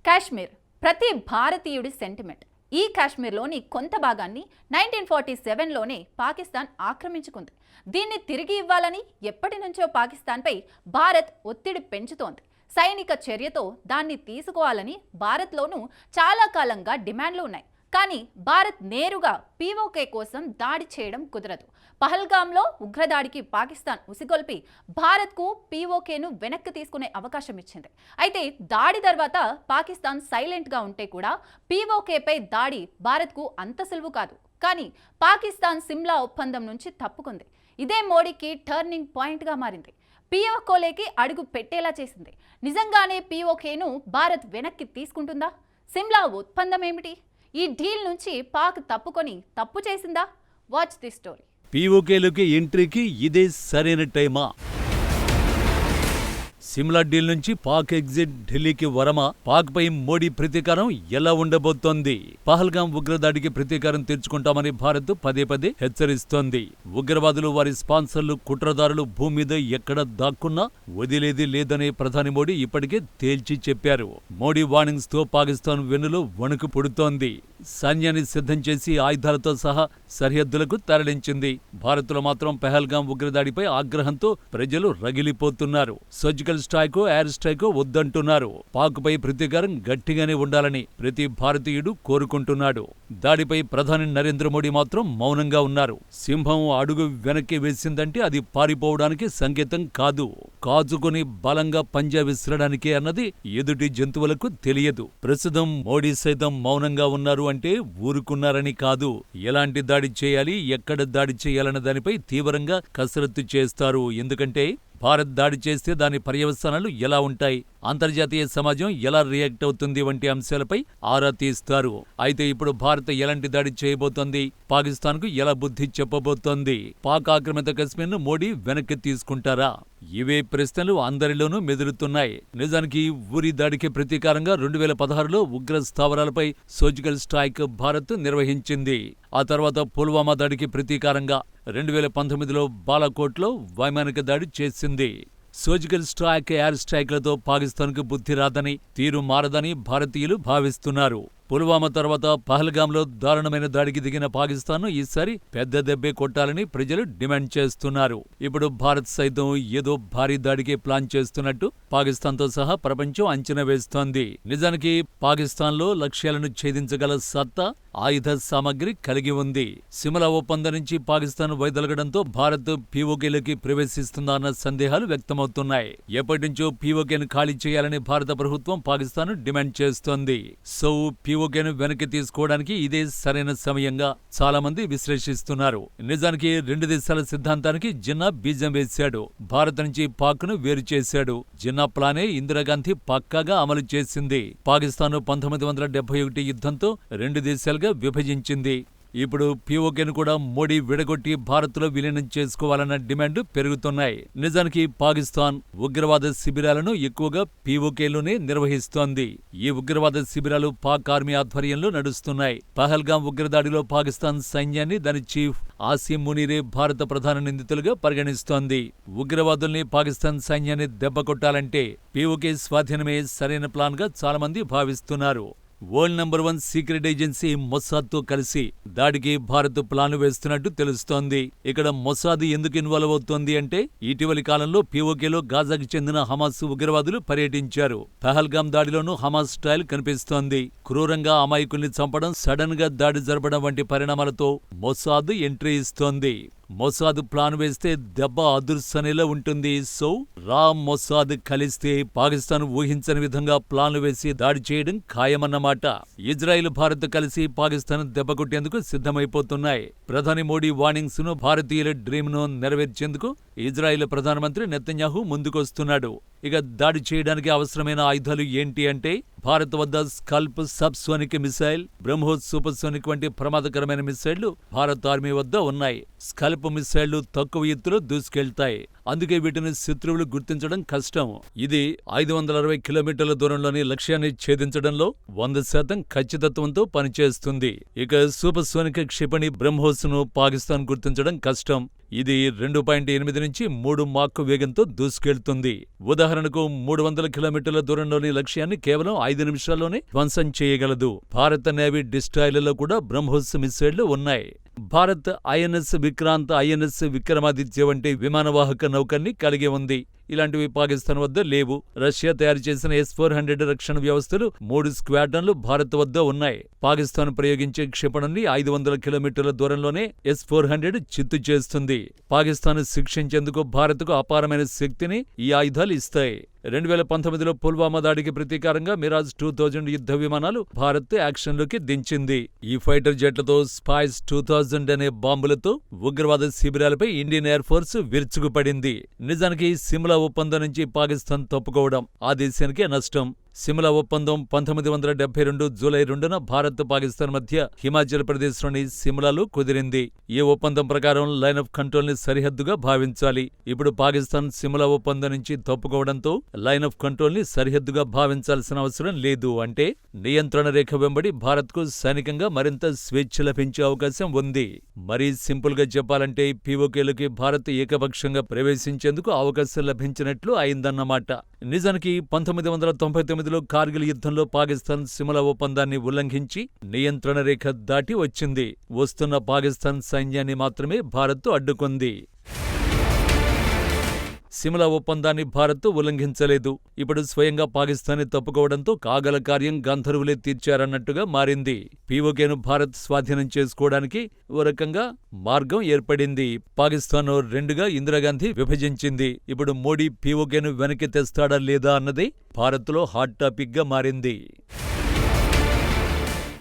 కాశ్మీర్ ప్రతి భారతీయుడి సెంటిమెంట్. ఈ కాశ్మీర్లోని కొంత భాగాన్ని 1947లోనే పాకిస్తాన్ ఆక్రమించుకుంది. దీన్ని తిరిగి ఇవ్వాలని ఎప్పటి నుంచో పాకిస్తాన్పై భారత్ ఒత్తిడి పెంచుతోంది. సైనిక చర్యతో దాన్ని తీసుకోవాలని భారత్లోనూ చాలా కాలంగా డిమాండ్లు ఉన్నాయి. కానీ భారత్ నేరుగా పీఓకే కోసం దాడి చేయడం కుదరదు. పహల్గామ్లో ఉగ్రదాడికి పాకిస్తాన్ ఉసిగొల్పి భారత్కు పీఓకేను వెనక్కి తీసుకునే అవకాశం ఇచ్చింది. అయితే దాడి తర్వాత పాకిస్తాన్ సైలెంట్గా ఉంటే కూడా పీఓకేపై దాడి భారత్కు అంత సులువు కాదు. కానీ పాకిస్తాన్ సిమ్లా ఒప్పందం నుంచి తప్పుకుంది. ఇదే మోడీకి టర్నింగ్ పాయింట్గా మారింది. పీఓకేలోకి అడుగు పెట్టేలా చేసింది. నిజంగానే పీఓకేను భారత్ వెనక్కి తీసుకుంటుందా? సిమ్లా ఒప్పందం ఏమిటి? ఈ డీల్ నుంచి పాక్ తప్పుకొని తప్పు చేసిందా? Watch the story. పీఓకేలోకి ఎంట్రీకి ఇదే సరైన టైమా? సిమ్లా డీల్ నుంచి పాక్ ఎగ్జిట్, ఢిల్లీకి వరమ, పాక్ పై మోడీ ప్రతీకారం ఎలా ఉండబోతోంది? పహల్గాం ఉగ్రదాడికి ప్రతీకారం తీర్చుకుంటామని భారత్ పదే పదే హెచ్చరిస్తోంది. ఉగ్రవాదులు, వారి స్పాన్సర్లు, కుట్రదారులు భూమి మీద ఎక్కడ దాక్కున్నా వదిలేది లేదనే ప్రధాని మోడీ ఇప్పటికే తేల్చి చెప్పారు. మోడీ వార్నింగ్స్ తో పాకిస్తాన్ వెన్నులో వణుకు పుడుతోంది. సైన్యాన్ని సిద్ధం చేసి ఆయుధాలతో సహా సరిహద్దులకు తరలించింది. భారత్లో మాత్రం పహల్గాం ఉగ్రదాడిపై ఆగ్రహంతో ప్రజలు రగిలిపోతున్నారు. Surgical స్ట్రైకో, air స్ట్రైకో వద్దంటున్నారు. పాక్పై ప్రతీకారం గట్టిగానే ఉండాలని ప్రతి భారతీయుడు కోరుకుంటున్నాడు. దాడిపై ప్రధాని నరేంద్ర మోడీ మాత్రం మౌనంగా ఉన్నారు. సింహం అడుగు వెనక్కి వేసిందంటే అది పారిపోవడానికి సంకేతం కాదు, కాచుకుని బలంగా పంజా విసరడానికే అన్నది ఎదుటి జంతువులకు తెలియదు. ప్రస్తుతం మోడీ సైతం మౌనంగా ఉన్నారు అంటే ఊరుకున్నారని కాదు. ఎలాంటి దాడి చేయాలి, ఎక్కడ దాడి చేయాలన్న దానిపై తీవ్రంగా కసరత్తు చేస్తారు. ఎందుకంటే భారత్ దాడి చేస్తే దాని పర్యవసానాలు ఎలా ఉంటాయి, అంతర్జాతీయ సమాజం ఎలా రియాక్ట్ అవుతుంది వంటి అంశాలపై ఆరా తీస్తారు. అయితే ఇప్పుడు భారత్ ఎలాంటి దాడి చేయబోతోంది, పాకిస్తాన్కు ఎలా బుద్ధి చెప్పబోతోంది? పాక్ ఆక్రమిత కశ్మీర్ను మోడీ వెనక్కి తీసుకుంటారా? ఇవే ప్రశ్నలు అందరిలోనూ మెదులుతున్నాయి. నిజానికి ఊరి దాడికి ప్రతీకారంగా 2016లో ఉగ్ర స్థావరాలపై సర్జికల్ స్ట్రైక్ భారత్ నిర్వహించింది. ఆ తర్వాత పుల్వామా దాడికి ప్రతీకారంగా 2019లో బాలాకోట్లో వైమానిక దాడి చేసింది. సర్జికల్ స్ట్రైక్, ఎయిర్ స్ట్రైక్లతో పాకిస్తాన్కు బుద్ధి రాదని, తీరు మారదని భారతీయులు భావిస్తున్నారు. పుల్వామా తర్వాత పహల్గాంలో దారుణమైన దాడికి దిగిన పాకిస్తాన్ను ఈసారి పెద్ద దెబ్బే కొట్టాలని ప్రజలు డిమాండ్ చేస్తున్నారు. ఇప్పుడు భారత్ సైతం ఏదో భారీ దాడికి ప్లాన్ చేస్తున్నట్టు పాకిస్తాన్తో సహా ప్రపంచం అంచనా వేస్తోంది. నిజానికి పాకిస్తాన్లో లక్ష్యాలను ఛేదించగల సత్తా, ఆయుధ సామగ్రి కలిగి ఉంది. సిమ్లా ఒప్పందం నుంచి పాకిస్తాన్ వైదొలగడంతో భారత్ పీఓకేలోకి ప్రవేశిస్తుందా అన్న సందేహాలు వ్యక్తమవుతున్నాయి. ఎప్పటినుంచో పీఓకేను ఖాళీ చేయాలని భారత ప్రభుత్వం పాకిస్తాన్ డిమాండ్ చేస్తోంది. సో పీఓకేను వెనక్కి తీసుకోవడానికి ఇదే సరైన సమయంగా చాలా మంది విశ్లేషిస్తున్నారు. నిజానికి రెండు దేశాల సిద్ధాంతానికి జిన్నా బీజం వేశాడు. భారత్ నుంచి పాక్ను వేరు చేశాడు. జిన్నా ప్లానే ఇందిరాగాంధీ పక్కాగా అమలు చేసింది. పాకిస్తాన్ 1971 యుద్ధంతో రెండు దేశాలుగా విభజించింది. ఇప్పుడు పీఓకేను కూడా మోడీ విడగొట్టి భారత్లో విలీనం చేసుకోవాలన్న డిమాండ్ పెరుగుతున్నాయి. నిజానికి పాకిస్తాన్ ఉగ్రవాద శిబిరాలను ఎక్కువగా పీఓకేలోనే నిర్వహిస్తోంది. ఈ ఉగ్రవాద శిబిరాలు పాక్ ఆర్మీ ఆధ్వర్యంలో నడుస్తున్నాయి. పహల్గాం ఉగ్రదాడిలో పాకిస్తాన్ సైన్యాన్ని దాని చీఫ్ ఆసిమ్ మునీరే భారత ప్రధాన నిందితులుగా పరిగణిస్తోంది. ఉగ్రవాదుల్ని, పాకిస్తాన్ సైన్యాన్ని దెబ్బకొట్టాలంటే పీఓకే స్వాధీనమే సరైన ప్లాన్ గా చాలా మంది భావిస్తున్నారు. వరల్డ్ నంబర్ 1 సీక్రెట్ ఏజెన్సీ మొసాద్తో కలిసి దాడికి భారత్ ప్లాను వేస్తున్నట్టు తెలుస్తోంది. ఇక్కడ మొసాద్ ఎందుకు ఇన్వాల్వ్ అవుతోంది అంటే ఇటీవలి కాలంలో పీఓకేలో గాజాకి చెందిన హమాస్ ఉగ్రవాదులు పర్యటించారు. పహల్గాం దాడిలోనూ హమాస్ స్టైల్ కనిపిస్తోంది. క్రూరంగా అమాయకుల్ని చంపడం, సడన్ గా దాడి జరపడం వంటి పరిణామాలతో మొసాద్ ఎంట్రీ ఇస్తోంది. మొసాద్ ప్లాన్ వేస్తే దెబ్బ అదుర్సనేలా ఉంటుంది. సో మొసాద్ కలిస్తే పాకిస్తాన్ ఊహించని విధంగా ప్లాన్లు వేసి దాడి చేయడం ఖాయమన్నమాట. ఇజ్రాయిల్, భారత్ కలిసి పాకిస్తాన్ దెబ్బకొట్టేందుకు సిద్ధమైపోతున్నాయి. ప్రధాని మోడీ వార్నింగ్స్ ను, భారతీయుల డ్రీమ్ ను నెరవేర్చేందుకు ఇజ్రాయిల్ ప్రధానమంత్రి నెతన్యాహు ముందుకొస్తున్నాడు. ఇక దాడి చేయడానికి అవసరమైన ఆయుధాలు ఏంటి అంటే భారత్ వద్ద SCALP subsonic missile, BrahMos supersonic వంటి ప్రమాదకరమైన మిసైళ్లు భారత్ ఆర్మీ వద్ద ఉన్నాయి. స్కల్ప్ మిసైళ్లు తక్కువ ఎత్తులో దూసుకెళ్తాయి. అందుకే వీటిని శత్రువులు గుర్తించడం కష్టం. ఇది 560 కిలోమీటర్ల దూరంలోని లక్ష్యాన్ని ఛేదించడంలో 100% ఖచ్చితత్వంతో పనిచేస్తుంది. ఇక సూపర్సోనిక్ క్షిపణి బ్రహ్మోస్ను పాకిస్తాన్ గుర్తించడం కష్టం. ఇది 2.8 నుంచి 3 మాక్ వేగంతో దూసుకెళ్తుంది. ఉదాహరణకు 300 కిలోమీటర్ల దూరంలోని లక్ష్యాన్ని కేవలం 5 నిమిషాల్లోనే ధ్వంసం చేయగలదు. భారత నేవీ డిస్ట్రాయర్లలో కూడా బ్రహ్మోస్ మిసైళ్లు ఉన్నాయి. భారత్ ఐఎన్ఎస్ విక్రాంత్, ఐఎన్ఎస్ విక్రమాదిత్య వంటి విమానవాహక నౌకల్ని కలిగి ఉంది. ఇలాంటివి పాకిస్తాన్ వద్ద లేవు. రష్యా తయారు చేసిన S-400 రక్షణ వ్యవస్థలు 3 స్క్వాడ్రన్లు భారత్ వద్ద ఉన్నాయి. పాకిస్తాన్ ప్రయోగించే క్షిపణుల్ని 500 కిలోమీటర్ల దూరంలోనే S-400 చిత్తు చేస్తుంది. పాకిస్తాన్ శిక్షించేందుకు భారత్కు అపారమైన శక్తిని ఈ ఆయుధాలు ఇస్తాయి. 2019లో పుల్వామా దాడికి ప్రతీకారంగా మిరాజ్ 2000 యుద్ధ విమానాలు భారత్ యాక్షన్లోకి దించింది. ఈ ఫైటర్ జెట్లతో స్పైస్ 2000 అనే బాంబులతో ఉగ్రవాద శిబిరాలపై ఇండియన్ ఎయిర్ ఫోర్స్ విరుచుకుపడింది. నిజానికి సిమ్లా ఒప్పందం నుంచి పాకిస్తాన్ తప్పుకోవడం ఆ దేశానికే నష్టం. సిమ్లా ఒప్పందం 1972 జూలై 2న భారత్ పాకిస్తాన్ మధ్య హిమాచల్ ప్రదేశ్లోని సిమ్లాలో కుదిరింది. ఈ ఒప్పందం ప్రకారం లైన్ ఆఫ్ కంట్రోల్ ని సరిహద్దుగా భావించాలి. ఇప్పుడు పాకిస్తాన్ సిమ్లా ఒప్పందం నుంచి తప్పుకోవడంతో లైన్ ఆఫ్ కంట్రోల్ ని సరిహద్దుగా భావించాల్సిన అవసరం లేదు. అంటే నియంత్రణ రేఖ వెంబడి భారత్కు సైనికంగా మరింత స్వేచ్ఛ లభించే అవకాశం ఉంది. మరీ సింపుల్ గా చెప్పాలంటే పీఓకేలోకి భారత్ ఏకపక్షంగా ప్రవేశించేందుకు అవకాశం లభించినట్లు అయిందన్నమాట. నిజానికి 1999లో కార్గిల్ యుద్ధంలో పాకిస్తాన్ సిమ్లా ఒప్పందాన్ని ఉల్లంఘించి నియంత్రణ రేఖ దాటి వచ్చింది. వస్తున్న పాకిస్తాన్ సైన్యాన్ని మాత్రమే భారత్ అడ్డుకుంది. సిమ్లా ఒప్పందాన్ని భారత్ ఉల్లంఘించలేదు. ఇప్పుడు స్వయంగా పాకిస్తాన్ని తప్పుకోవడంతో కాగల కార్యం గంధర్వులే తీర్చారన్నట్టుగా మారింది. పీఓకేను భారత్ స్వాధీనం చేసుకోవడానికి ఓ రకంగా మార్గం ఏర్పడింది. పాకిస్తాన్ 2గా ఇందిరాగాంధీ విభజించింది. ఇప్పుడు మోడీ పీఓకేను వెనక్కి తెస్తాడా లేదా అన్నదే భారత్లో హాట్ టాపిక్ గా మారింది.